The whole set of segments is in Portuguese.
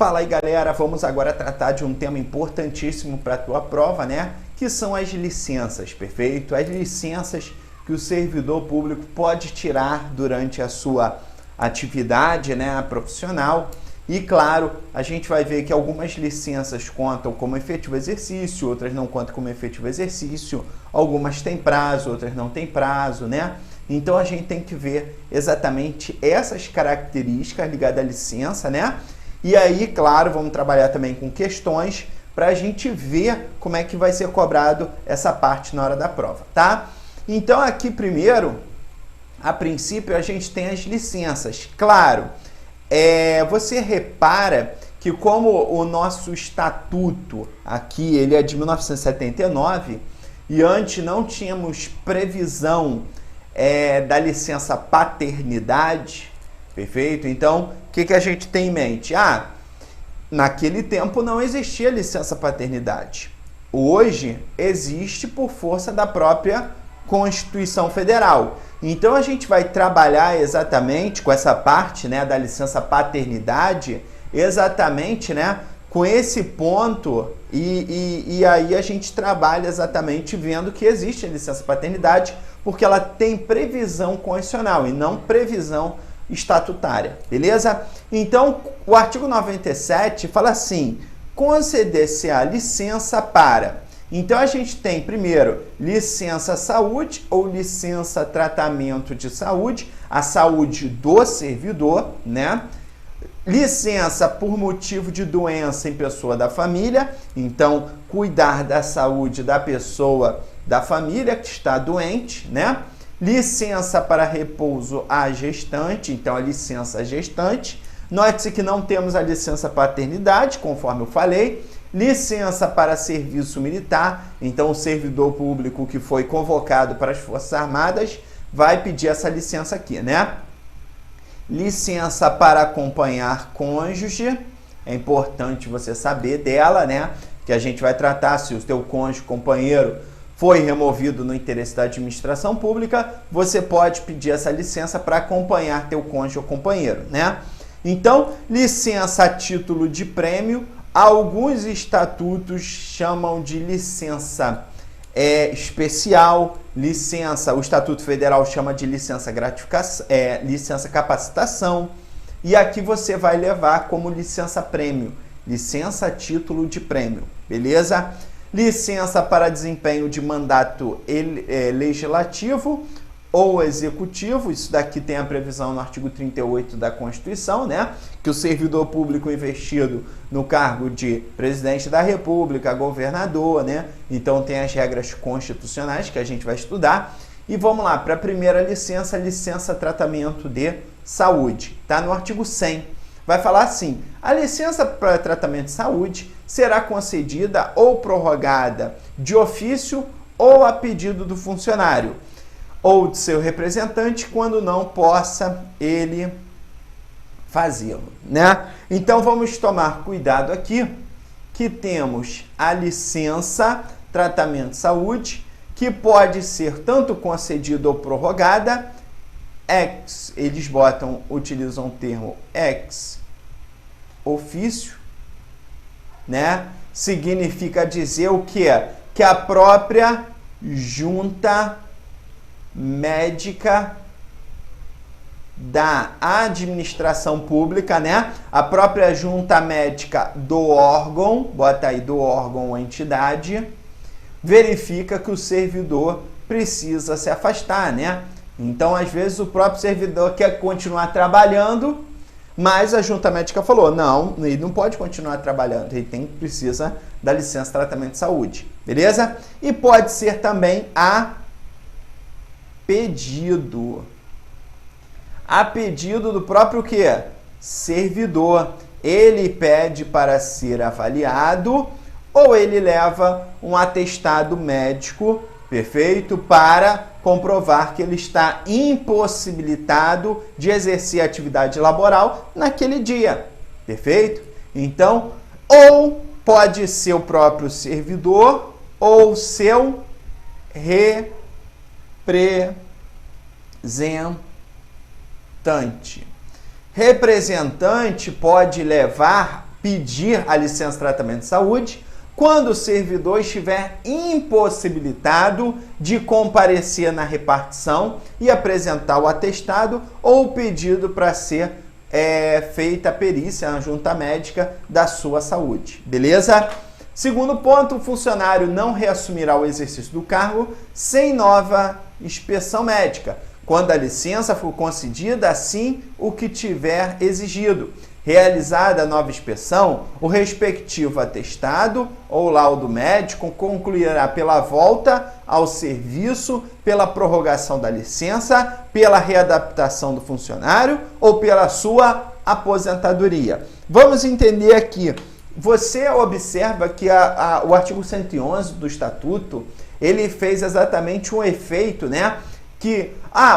Fala aí, galera, vamos agora tratar de um tema importantíssimo para a tua prova, né? Que são as licenças, perfeito? As licenças que o servidor público pode tirar durante a sua atividade, né, profissional. E claro, a gente vai ver que algumas licenças contam como efetivo exercício, outras não contam como efetivo exercício, algumas têm prazo, outras não têm prazo, né? Então a gente tem que ver exatamente essas características ligadas à licença, né? E aí, claro, vamos trabalhar também com questões para a gente ver como é que vai ser cobrado essa parte na hora da prova, tá? Então aqui primeiro, a princípio, a gente tem as licenças. Claro, você repara que como o nosso estatuto aqui, ele é de 1979, e antes não tínhamos previsão da licença paternidade, perfeito? Então, o que a gente tem em mente? Naquele tempo não existia licença paternidade. Hoje existe por força da própria Constituição Federal. Então, a gente vai trabalhar exatamente com essa parte, né, da licença paternidade, exatamente, né, com esse ponto, e aí a gente trabalha exatamente vendo que existe a licença paternidade, porque ela tem previsão constitucional e não previsão estatutária, beleza? Então, o artigo 97 fala assim, conceder-se a licença para... Então, a gente tem, primeiro, licença saúde ou licença tratamento de saúde, a saúde do servidor, né? Licença por motivo de doença em pessoa da família, então, cuidar da saúde da pessoa da família que está doente, né? Licença para repouso à gestante, então a licença gestante. Note-se que não temos a licença paternidade, conforme eu falei. Licença para serviço militar, então o servidor público que foi convocado para as Forças Armadas vai pedir essa licença aqui, né? Licença para acompanhar cônjuge, é importante você saber dela, né? Que a gente vai tratar se o teu cônjuge, companheiro, foi removido no interesse da administração pública, você pode pedir essa licença para acompanhar teu cônjuge ou companheiro, né? Então, licença a título de prêmio, alguns estatutos chamam de licença especial, licença, o Estatuto Federal chama de licença licença capacitação, e aqui você vai levar como licença prêmio, licença a título de prêmio, beleza? Licença para desempenho de mandato legislativo ou executivo, isso daqui tem a previsão no artigo 38 da Constituição, né? Que o servidor público investido no cargo de presidente da República, governador, né? Então tem as regras constitucionais que a gente vai estudar. E vamos lá, para a primeira licença, licença tratamento de saúde, tá? No artigo 100, vai falar assim, a licença para tratamento de saúde será concedida ou prorrogada de ofício ou a pedido do funcionário, ou de seu representante, quando não possa ele fazê-lo, né? Então, vamos tomar cuidado aqui, que temos a licença tratamento de saúde, que pode ser tanto concedida ou prorrogada, eles utilizam o termo ex ofício, né? Significa dizer o quê? Que a própria junta médica da administração pública, né? A própria junta médica do órgão, bota aí do órgão ou entidade, verifica que o servidor precisa se afastar, né? Então, às vezes, o próprio servidor quer continuar trabalhando, mas a junta médica falou, não, ele não pode continuar trabalhando, ele precisa da licença de tratamento de saúde, beleza? E pode ser também a pedido. A pedido do próprio quê? Servidor. Ele pede para ser avaliado ou ele leva um atestado médico, perfeito, para comprovar que ele está impossibilitado de exercer atividade laboral naquele dia, perfeito? Então, ou pode ser o próprio servidor ou seu representante. Representante pode levar pedir a licença de tratamento de saúde quando o servidor estiver impossibilitado de comparecer na repartição e apresentar o atestado ou o pedido para ser feita a perícia na junta médica da sua saúde, beleza? Segundo ponto, o funcionário não reassumirá o exercício do cargo sem nova inspeção médica, quando a licença for concedida, assim o que tiver exigido. Realizada a nova inspeção, o respectivo atestado ou laudo médico concluirá pela volta ao serviço, pela prorrogação da licença, pela readaptação do funcionário ou pela sua aposentadoria. Vamos entender aqui. Você observa que o artigo 111 do Estatuto, ele fez exatamente um efeito, né? Que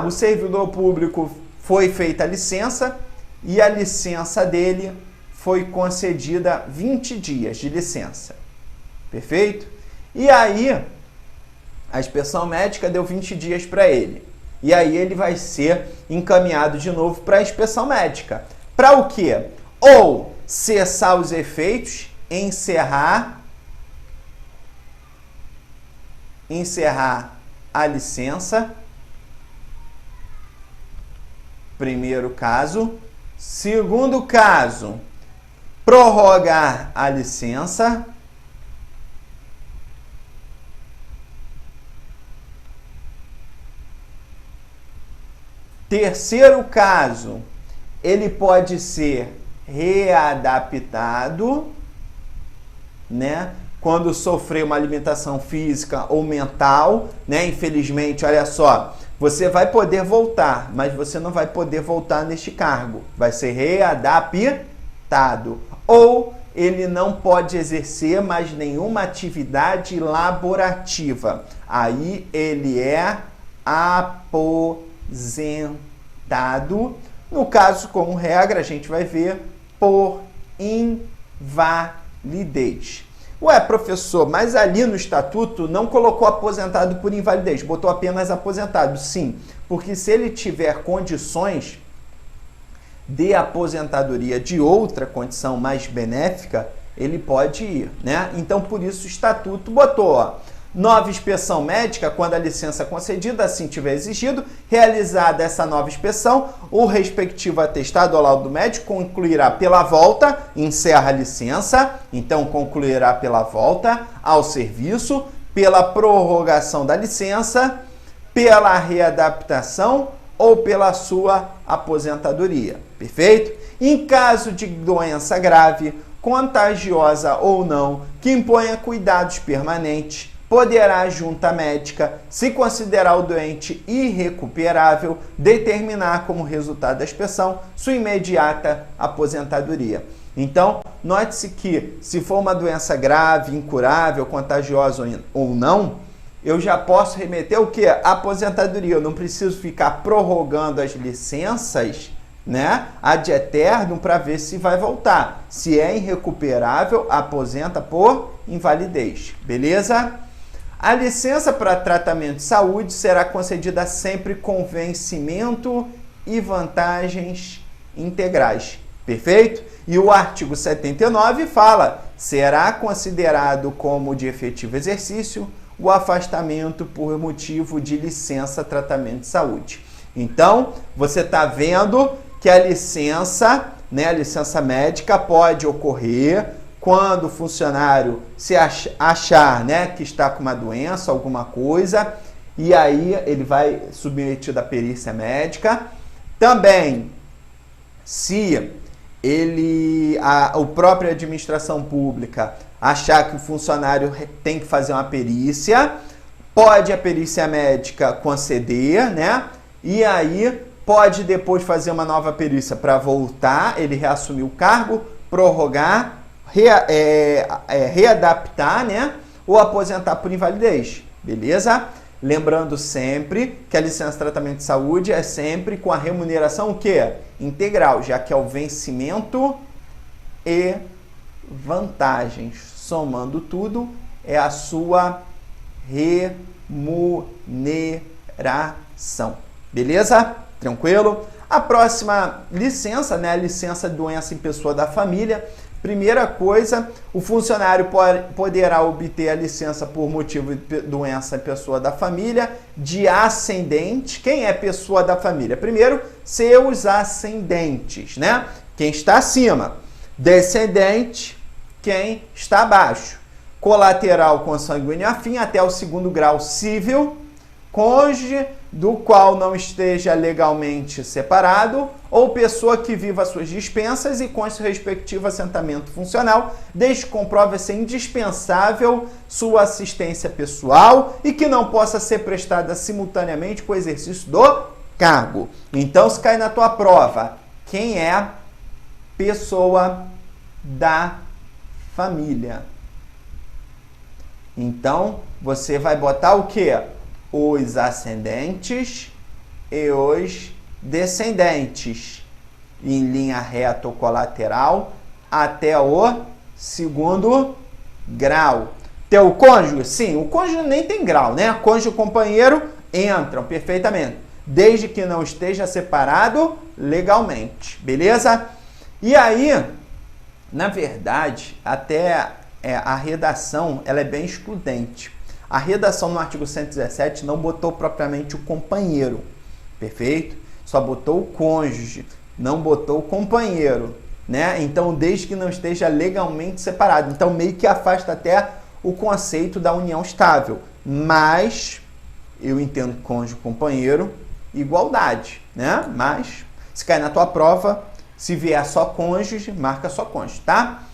o servidor público foi feita a licença e a licença dele foi concedida 20 dias de licença. Perfeito? E aí, a inspeção médica deu 20 dias para ele. E aí ele vai ser encaminhado de novo para a inspeção médica. Para o quê? Ou cessar os efeitos, encerrar a licença. Primeiro caso. Segundo caso, prorrogar a licença. Terceiro caso, ele pode ser readaptado, né? Quando sofrer uma limitação física ou mental, né? Infelizmente, olha só, você vai poder voltar, mas você não vai poder voltar neste cargo. Vai ser readaptado. Ou ele não pode exercer mais nenhuma atividade laborativa. Aí ele é aposentado. No caso, como regra, a gente vai ver por invalidez. Ué, professor, mas ali no estatuto não colocou aposentado por invalidez, botou apenas aposentado. Sim, porque se ele tiver condições de aposentadoria de outra condição mais benéfica, ele pode ir, né? Então, por isso o estatuto botou, nova inspeção médica, quando a licença concedida, assim tiver exigido, realizada essa nova inspeção, o respectivo atestado ou laudo médico concluirá pela volta, encerra a licença, então concluirá pela volta ao serviço, pela prorrogação da licença, pela readaptação ou pela sua aposentadoria. Perfeito? Em caso de doença grave, contagiosa ou não, que imponha cuidados permanentes, poderá a junta médica, se considerar o doente irrecuperável, determinar como resultado da inspeção sua imediata aposentadoria. Então, note-se que se for uma doença grave, incurável, contagiosa ou não, eu já posso remeter o quê? A aposentadoria. Eu não preciso ficar prorrogando as licenças, né, ad eternum para ver se vai voltar. Se é irrecuperável, aposenta por invalidez. Beleza? A licença para tratamento de saúde será concedida sempre com vencimento e vantagens integrais. Perfeito? E o artigo 79 fala: será considerado como de efetivo exercício o afastamento por motivo de licença tratamento de saúde. Então, você está vendo que a licença, né, a licença médica pode ocorrer quando o funcionário se achar, né, que está com uma doença, alguma coisa, e aí ele vai submetido à perícia médica. Também, se a própria administração pública achar que o funcionário tem que fazer uma perícia, pode a perícia médica conceder, né? E aí pode depois fazer uma nova perícia para voltar, ele reassumir o cargo, prorrogar, readaptar, né? Ou aposentar por invalidez, beleza? Lembrando sempre que a licença de tratamento de saúde é sempre com a remuneração o quê? Integral, já que é o vencimento e vantagens. Somando tudo, é a sua remuneração. Beleza? Tranquilo? A próxima licença, né, a licença de doença em pessoa da família. Primeira coisa, o funcionário poderá obter a licença por motivo de doença em pessoa da família de ascendente. Quem é pessoa da família? Primeiro, seus ascendentes, né? Quem está acima. Descendente, quem está abaixo. Colateral consanguíneo afim até o 2º grau civil. Cônjuge do qual não esteja legalmente separado, ou pessoa que viva suas dispensas e com seu respectivo assentamento funcional, desde que comprove ser indispensável sua assistência pessoal e que não possa ser prestada simultaneamente com o exercício do cargo. Então, se cai na tua prova, quem é pessoa da família? Então, você vai botar o quê? Os ascendentes e os descendentes em linha reta ou colateral até o 2º grau. Teu cônjuge? Sim, o cônjuge nem tem grau, né? Cônjuge e companheiro entram perfeitamente, desde que não esteja separado legalmente, beleza? E aí, na verdade, até a redação ela é bem excludente. A redação no artigo 117 não botou propriamente o companheiro, perfeito? Só botou o cônjuge, não botou o companheiro, né? Então, desde que não esteja legalmente separado. Então, meio que afasta até o conceito da união estável. Mas, eu entendo cônjuge e companheiro, igualdade, né? Mas, se cair na tua prova, se vier só cônjuge, marca só cônjuge, tá?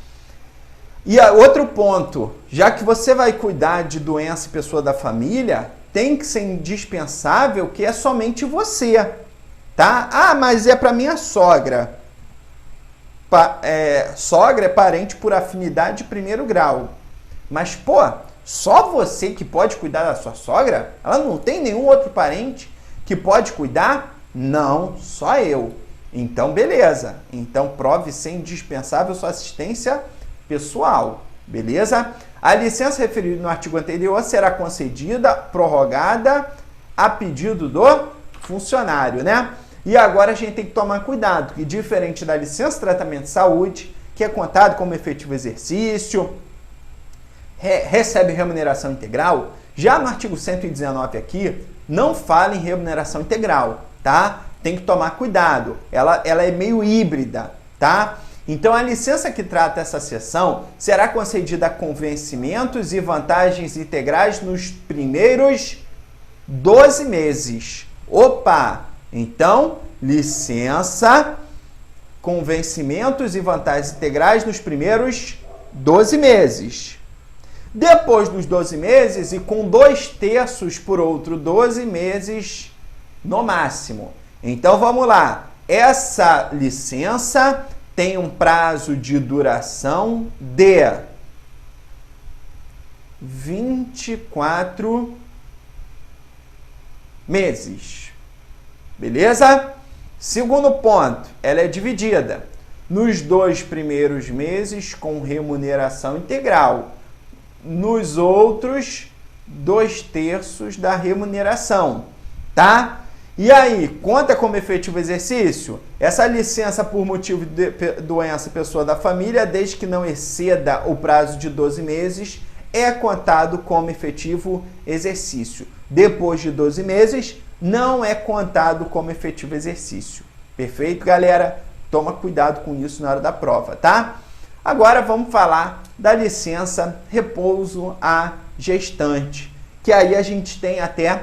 E outro ponto, já que você vai cuidar de doença e pessoa da família, tem que ser indispensável que é somente você, tá? Ah, mas é para minha sogra. Sogra é parente por afinidade de 1º grau. Mas, pô, só você que pode cuidar da sua sogra? Ela não tem nenhum outro parente que pode cuidar? Não, só eu. Então, beleza. Então, prove ser indispensável sua assistência pessoal, beleza? A licença referida no artigo anterior será concedida, prorrogada a pedido do funcionário, né? E agora a gente tem que tomar cuidado, que diferente da licença de tratamento de saúde, que é contado como efetivo exercício, recebe remuneração integral, já no artigo 119 aqui, não fala em remuneração integral, tá? Tem que tomar cuidado, ela é meio híbrida, tá? Então, a licença que trata essa seção será concedida com vencimentos e vantagens integrais nos primeiros 12 meses. Opa! Então, licença com vencimentos e vantagens integrais nos primeiros 12 meses. Depois dos 12 meses e com 2/3 por outro 12 meses no máximo. Então, vamos lá. Essa licença tem um prazo de duração de 24 meses. Beleza? Segundo ponto, ela é dividida nos 2 primeiros meses com remuneração integral. Nos outros, 2/3 da remuneração, tá? E aí, conta como efetivo exercício? Essa licença por motivo de doença pessoa da família, desde que não exceda o prazo de 12 meses, é contado como efetivo exercício. Depois de 12 meses, não é contado como efetivo exercício. Perfeito, galera? Toma cuidado com isso na hora da prova, tá? Agora vamos falar da licença repouso à gestante, que aí a gente tem até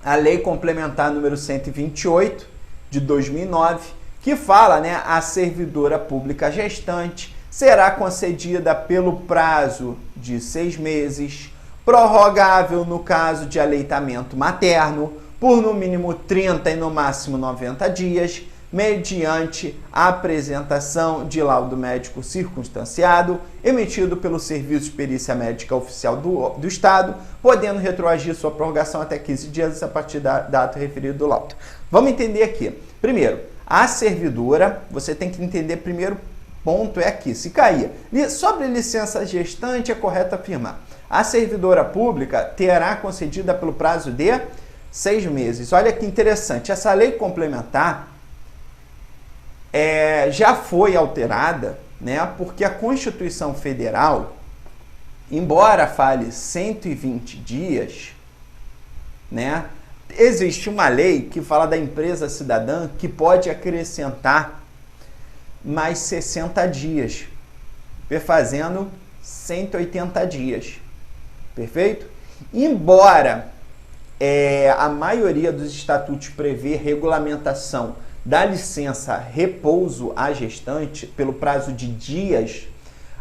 a Lei Complementar número 128 de 2009, que fala, né, a servidora pública gestante será concedida pelo prazo de 6 meses, prorrogável no caso de aleitamento materno, por no mínimo 30 e no máximo 90 dias, mediante a apresentação de laudo médico circunstanciado, emitido pelo Serviço de Perícia Médica Oficial do Estado, podendo retroagir sua prorrogação até 15 dias a partir da data referida do laudo. Vamos entender aqui. Primeiro, a servidora, você tem que entender, primeiro ponto é aqui, se cair. Sobre licença gestante, é correto afirmar. A servidora pública terá concedida pelo prazo de 6 meses. Olha que interessante, essa lei complementar, já foi alterada, né? Porque a Constituição Federal, embora fale 120 dias, né? Existe uma lei que fala da empresa cidadã que pode acrescentar mais 60 dias, fazendo 180 dias. Perfeito? Embora a maioria dos estatutos prevê regulamentação da licença repouso à gestante pelo prazo de dias,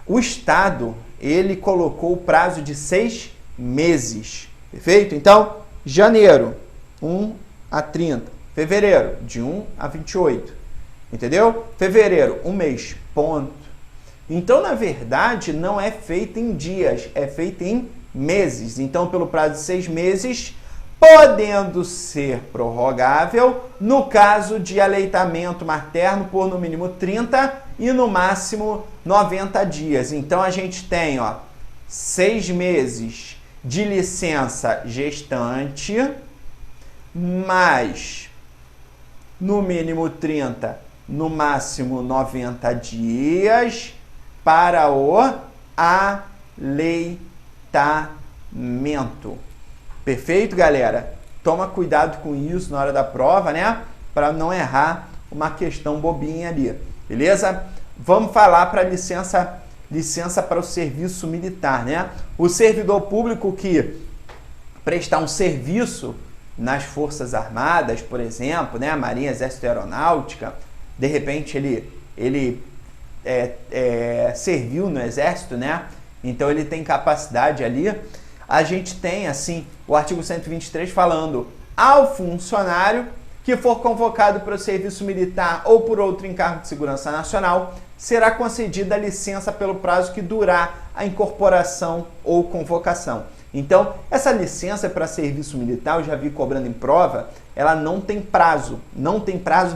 o Estado, ele colocou o prazo de 6 meses. Perfeito? Então, janeiro, 1 a 30. Fevereiro, de 1 a 28. Entendeu? Fevereiro, um mês. Ponto. Então, na verdade, não é feito em dias, é feito em meses. Então, pelo prazo de 6 meses, podendo ser prorrogável no caso de aleitamento materno por no mínimo 30 e no máximo 90 dias. Então, a gente tem 6 meses de licença gestante, mais no mínimo 30, no máximo 90 dias para o aleitamento. Perfeito, galera? Toma cuidado com isso na hora da prova, né? Para não errar uma questão bobinha ali. Beleza? Vamos falar para licença para o serviço militar, né? O servidor público que prestar um serviço nas Forças Armadas, por exemplo, né? Marinha, Exército e Aeronáutica, de repente ele serviu no Exército, né? Então ele tem capacidade ali. A gente tem, assim, o artigo 123 falando: ao funcionário que for convocado para o serviço militar ou por outro encargo de segurança nacional, será concedida a licença pelo prazo que durar a incorporação ou convocação. Então, essa licença para serviço militar, eu já vi cobrando em prova, ela não tem prazo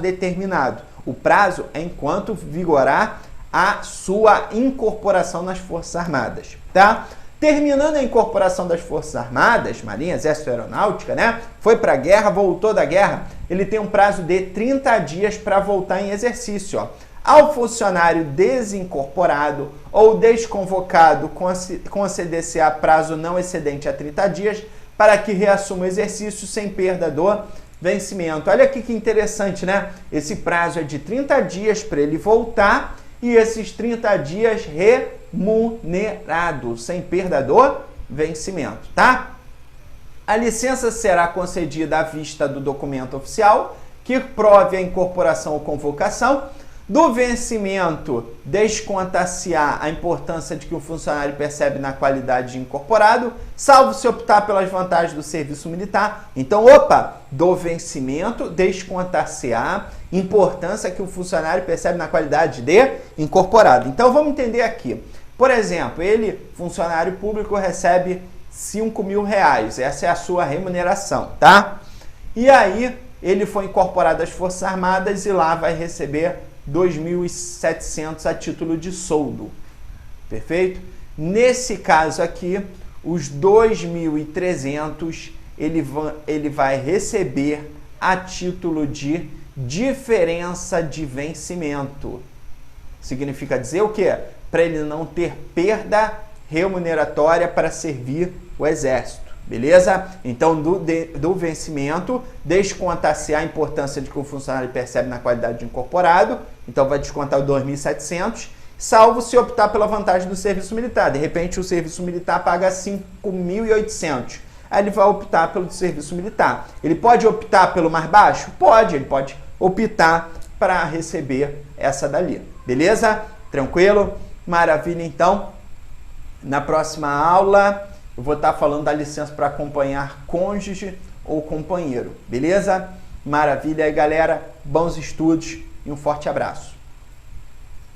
determinado. O prazo é enquanto vigorar a sua incorporação nas Forças Armadas, tá? Terminando a incorporação das Forças Armadas, Marinha, Exército e Aeronáutica, né? Foi para a guerra, voltou da guerra, ele tem um prazo de 30 dias para voltar em exercício, ó. Ao funcionário desincorporado ou desconvocado, conceder-se-á prazo não excedente a 30 dias para que reassuma o exercício sem perda do vencimento. Olha aqui que interessante, né? Esse prazo é de 30 dias para ele voltar e esses 30 dias remunerados, sem perda do vencimento, tá? A licença será concedida à vista do documento oficial que prove a incorporação ou convocação. Do vencimento, descontar-se-á a importância de que o funcionário percebe na qualidade de incorporado, salvo se optar pelas vantagens do serviço militar. Então, do vencimento, descontar-se-á importância que o funcionário percebe na qualidade de incorporado. Então, vamos entender aqui. Por exemplo, funcionário público, recebe R$5.000. Essa é a sua remuneração, tá? E aí, ele foi incorporado às Forças Armadas e lá vai receber 2.700 a título de soldo. Perfeito? Nesse caso aqui, os 2.300 ele vai receber a título de diferença de vencimento. Significa dizer o quê? Para ele não ter perda remuneratória para servir o Exército. Beleza? Então, do vencimento, descontar-se a importância de que o funcionário percebe na qualidade de incorporado. Então, vai descontar o 2.700, salvo se optar pela vantagem do serviço militar. De repente, o serviço militar paga 5.800. Aí ele vai optar pelo serviço militar. Ele pode optar pelo mais baixo? Pode. Ele pode optar para receber essa dali. Beleza? Tranquilo? Maravilha, então. Na próxima aula, eu vou estar falando da licença para acompanhar cônjuge ou companheiro. Beleza? Maravilha aí, galera. Bons estudos e um forte abraço.